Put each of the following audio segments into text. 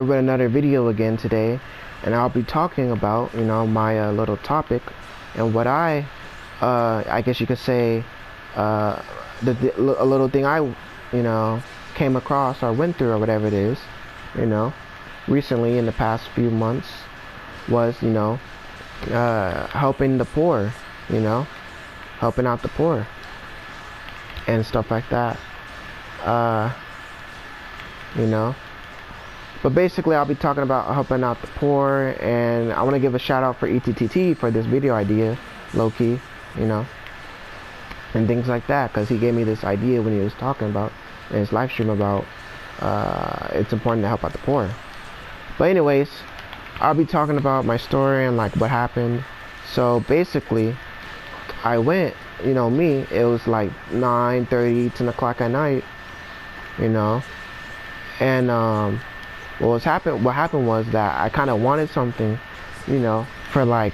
with another video again today, and I'll be talking about my little topic and what I guess you could say uh, a little thing I came across or went through or whatever it is you know recently in the past few months was helping the poor, helping out the poor and stuff like that. uh you know But basically, I'll be talking about helping out the poor, and I want to give a shout out for ETTT for this video idea, low key, and things like that, because he gave me this idea when he was talking about in his live stream about it's important to help out the poor. But anyways, I'll be talking about my story and like what happened. So basically, I went, it was like 9:30, 10 o'clock at night, and what happened was that I kind of wanted something, for like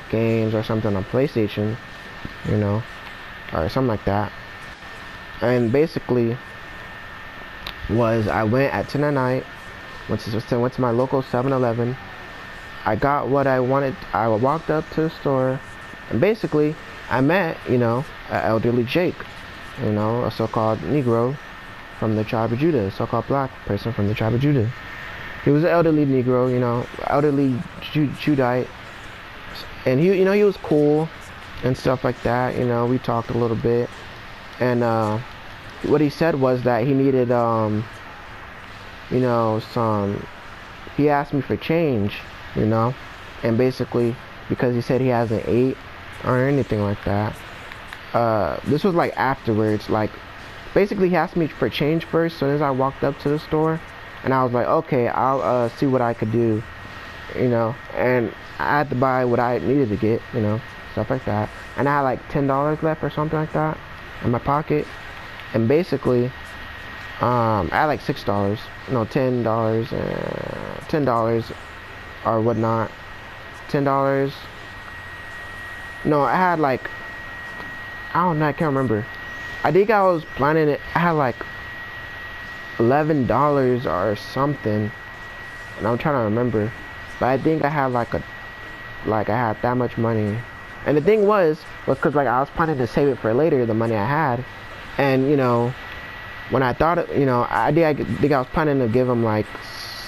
games or something on PlayStation, or something like that. And basically, I went at 10 at night, went to my local 7-Eleven. I got what I wanted. I walked up to the store, and basically, I met, an elderly Jake, a so-called Negro from the tribe of Judah, so-called black person from the tribe of Judah. He was an elderly Negro, elderly Judite, and he was cool and stuff like that. We talked a little bit, and what he said was that he needed, he asked me for change, and basically because he said he hasn't ate or anything like that. This was like afterwards, like. Basically, he asked me for change first, as soon as I walked up to the store, and I was like, okay, I'll see what I could do, and I had to buy what I needed to get, stuff like that, and I had like $10 left or something like that in my pocket, and basically, I had like $6, $10 or whatnot, $10, no, I had like, I don't know, I can't remember. I think I was planning it. I had like $11 or something, and I'm trying to remember. But I think I had I had that much money. And the thing was because like I was planning to save it for later, the money I had. And when I thought I think I was planning to give him like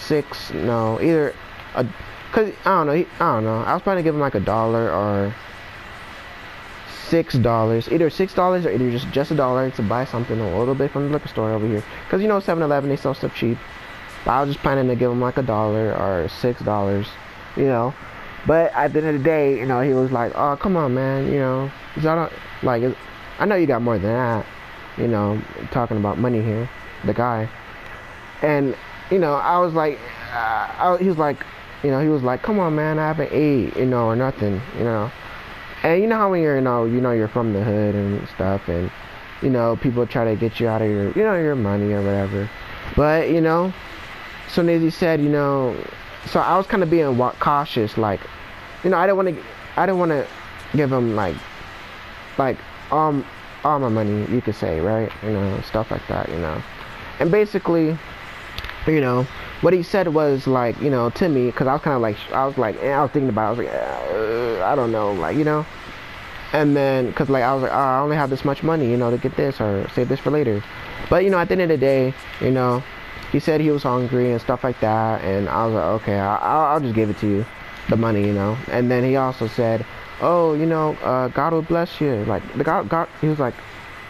cause I don't know. I was planning to give him like $1 or $6, either $6 or either just $1 to buy something a little bit from the liquor store over here, because 7-Eleven, they sell stuff cheap. But I was just planning to give him like $1 or $6, but at the end of the day, he was like, oh, come on, man, I know you got more than that, talking about money here, the guy. And I was like, he was like, come on, man, I haven't ate, or nothing, And you know how when you're, you're from the hood and stuff, and, people try to get you out of your, your money or whatever. But, soon as he said, so I was kind of being cautious, like, I didn't want to give him, like, all my money, you could say, right? Stuff like that, And basically, what he said was like, to me, because I was kind of like, I was thinking about it, I was like, I don't know, like, and then, because like, I was like, oh, I only have this much money, to get this or save this for later. But, at the end of the day, he said he was hungry and stuff like that, and I was like, okay, I'll just give it to you, the money, And then he also said, oh, God will bless you, like, God, he was like,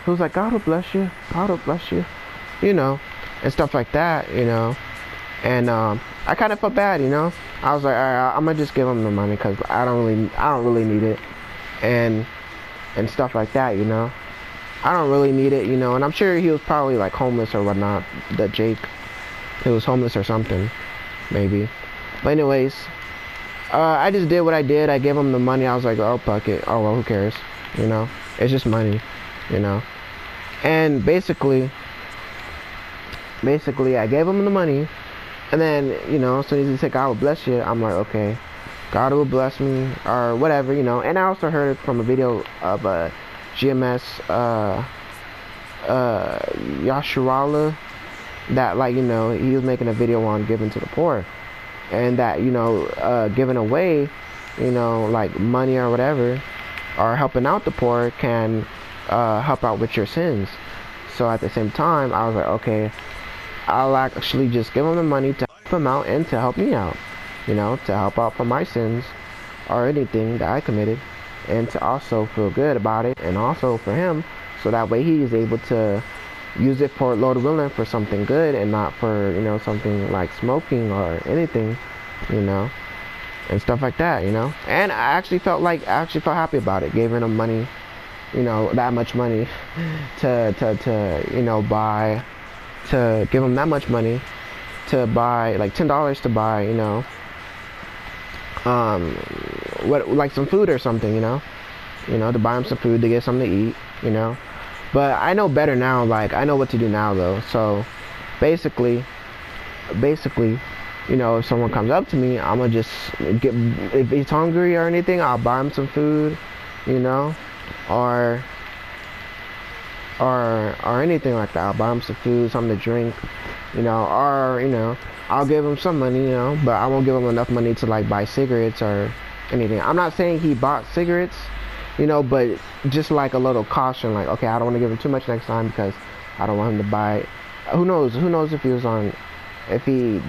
God will bless you, God will bless you, and stuff like that, and I kind of felt bad, I was like, all right, I'm gonna just give him the money because I don't really need it, and stuff like that, I don't really need it, and I'm sure he was probably like homeless or whatnot. That Jake, he was homeless or something, maybe. But anyways, I just did what I did. I gave him the money. I was like, oh, fuck it. Oh well, who cares? It's just money, and basically, I gave him the money. And then, as soon as he said, God will bless you, I'm like, okay, God will bless me, or whatever, And I also heard it from a video of GMS, Yasharala, that, like, he was making a video on giving to the poor, and that, giving away, like money or whatever, or helping out the poor can help out with your sins. So at the same time, I was like, okay, I'll actually just give him the money to help him out and to help me out, to help out for my sins or anything that I committed, and to also feel good about it, and also for him, so that way he is able to use it for, Lord willing, for something good, and not for, something like smoking or anything, and stuff like that, And I actually felt happy about it, giving him money, that much money to buy, to give him that much money to buy, like $10 to buy, what, like some food or something, to buy him some food, to get something to eat, But I know better now. Like, I know what to do now, though. So basically, if someone comes up to me, I'm gonna just if he's hungry or anything, I'll buy him some food, or anything like that. I'll buy him some food, something to drink, or I'll give him some money, but I won't give him enough money to, like, buy cigarettes or anything. I'm not saying he bought cigarettes, but just like a little caution, like, okay, I don't want to give him too much next time, because I don't want him to buy, who knows if he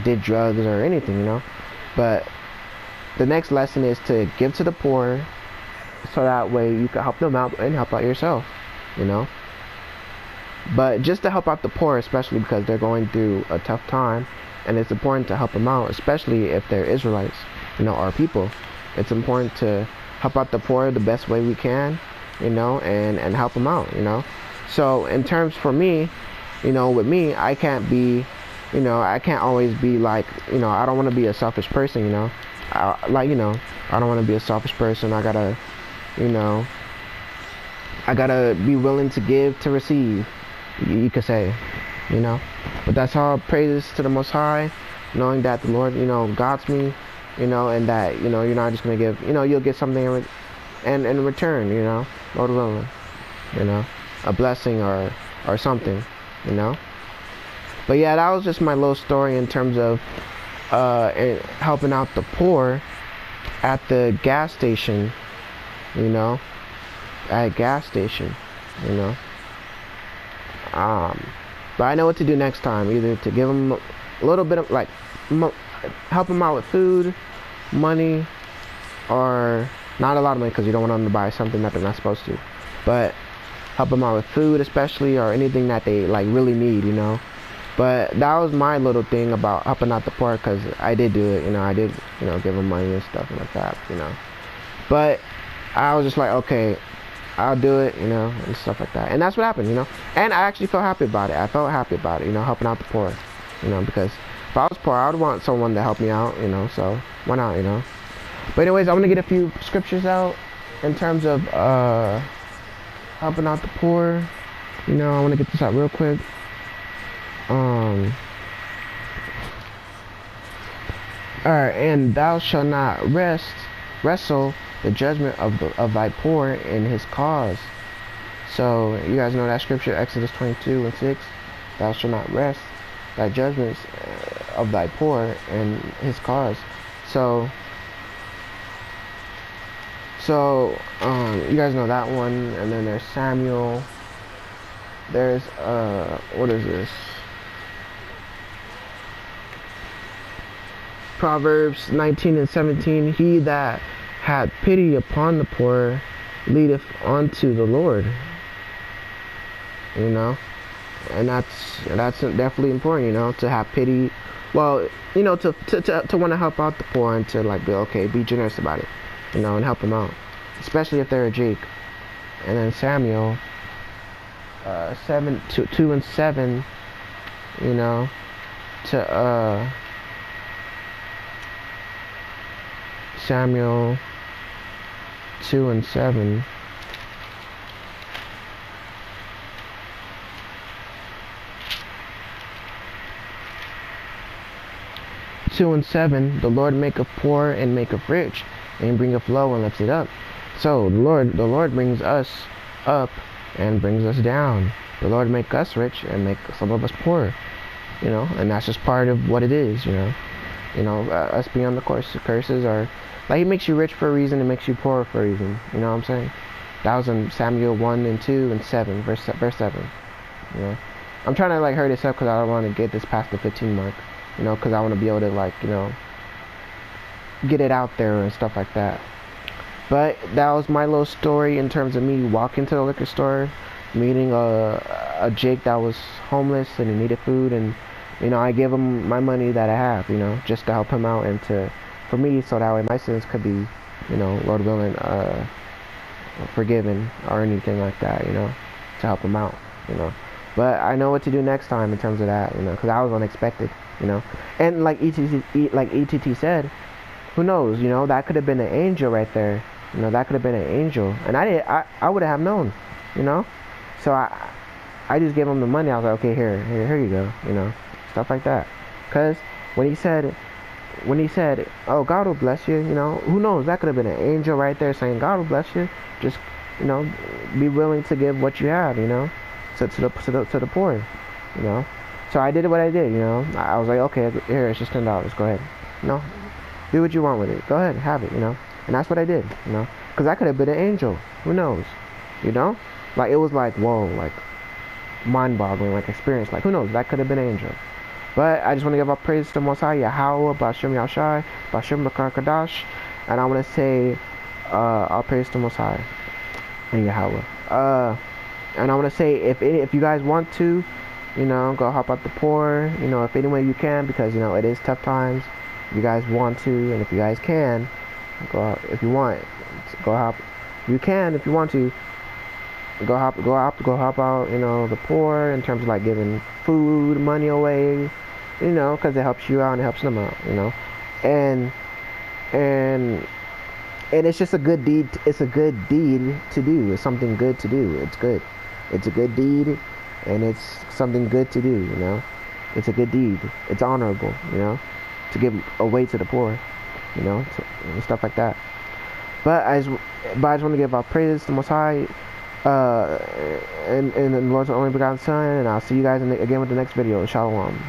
did drugs or anything, but the next lesson is to give to the poor, so that way you can help them out and help out yourself, but just to help out the poor, especially because they're going through a tough time, and it's important to help them out, especially if they're Israelites, our people. It's important to help out the poor the best way we can, and help them out, So in terms for me, with me, I can't be, I can't always be like, I don't want to be a selfish person, I don't want to be a selfish person. I gotta be willing to give to receive, you could say, But that's all praises to the Most High, knowing that the Lord, guides me, and that, you're not just going to give, you'll get something in return, Lord willing, a blessing or something, But yeah, that was just my little story in terms of helping out the poor at the gas station, at a gas station, But I know what to do next time, either to give them a little bit of, like, help them out with food, money, or not a lot of money, because you don't want them to buy something that they're not supposed to, but help them out with food especially, or anything that they, like, really need, But that was my little thing about helping out the poor, because I did do it, I did, give them money and stuff like that, But I was just like, okay, I'll do it, and stuff like that. And that's what happened, And I actually felt happy about it. I felt happy about it, helping out the poor, because if I was poor, I would want someone to help me out, so why not, But anyways, I want to get a few scriptures out in terms of helping out the poor. I want to get this out real quick. Alright, and thou shalt not wrestle the judgment of thy poor in his cause. So you guys know that scripture, Exodus 22:6. Thou shalt not wrest thy judgments of thy poor in his cause. So you guys know that one. And then there's Samuel. There's what is this? Proverbs 19:17. He that had pity upon the poor leadeth unto the Lord. And that's definitely important, to have pity. Well, to want to help out the poor, and to, like, be generous about it, and help them out, especially if they're a Jake. And then Samuel 2:7, to Samuel 2:7. The Lord maketh poor and maketh rich, and bringeth low and lifts it up. So the Lord brings us up and brings us down. The Lord make us rich and make some of us poor. you know, and that's just part of what it is, you know. Us beyond the curses are like, he makes you rich for a reason, and makes you poor for a reason. You know what I'm saying? That was in Samuel 1 and 2 and 7, verse 7. You know, I'm trying to like hurry this up because I don't want to get this past the 15 mark. You know, because I want to be able to like, you know, get it out there and stuff like that. But that was my little story in terms of me walking to the liquor store, meeting a Jake that was homeless and he needed food, and you know, I gave him my money that I have, you know, just to help him out and for me, so that way my sins could be, you know, Lord willing, forgiven or anything like that, you know, to help him out, you know. But I know what to do next time in terms of that, you know, because I was unexpected, you know. And like ETT said, who knows, you know, that could have been an angel right there. You know, that could have been an angel, and I would have known, you know. So I just gave him the money. I was like, okay, here you go, you know, stuff like that. Cause when he said, oh, God will bless you, you know, who knows, that could have been an angel right there saying, God will bless you. Just, you know, be willing to give what you have, you know, to the poor, you know. So I did what I did, you know. I was like, okay, here, it's just $10. Go ahead, you know, do what you want with it. Go ahead, have it, you know. And that's what I did, you know, because I could have been an angel. Who knows, you know? Like, it was like, whoa, like, mind-boggling, like, experience. Like, who knows? That could have been an angel. But I just want to give all praise to the Most High, Yahweh, Bashem Yashai, Bashem Bakar Kadash. And I want to say, all praise to the Most High and Yahweh. And I want to say, if you guys want to, you know, go help out the poor, you know, if any way you can, because, you know, it is tough times. If you guys want to, and if you guys can, go out. If you want, go help. You can, if you want to, go help out, you know, the poor, in terms of like giving food, money away, you know, because it helps you out and it helps them out, you know. And it's just a good deed. It's a good deed to do. It's something good to do. It's good. It's a good deed, and it's something good to do, you know. It's a good deed. It's honorable, you know, to give away to the poor, you know, and stuff like that. But I just want to give our praises to the Most High, and the Lord's only begotten Son, and I'll see you guys again with the next video. Shalom.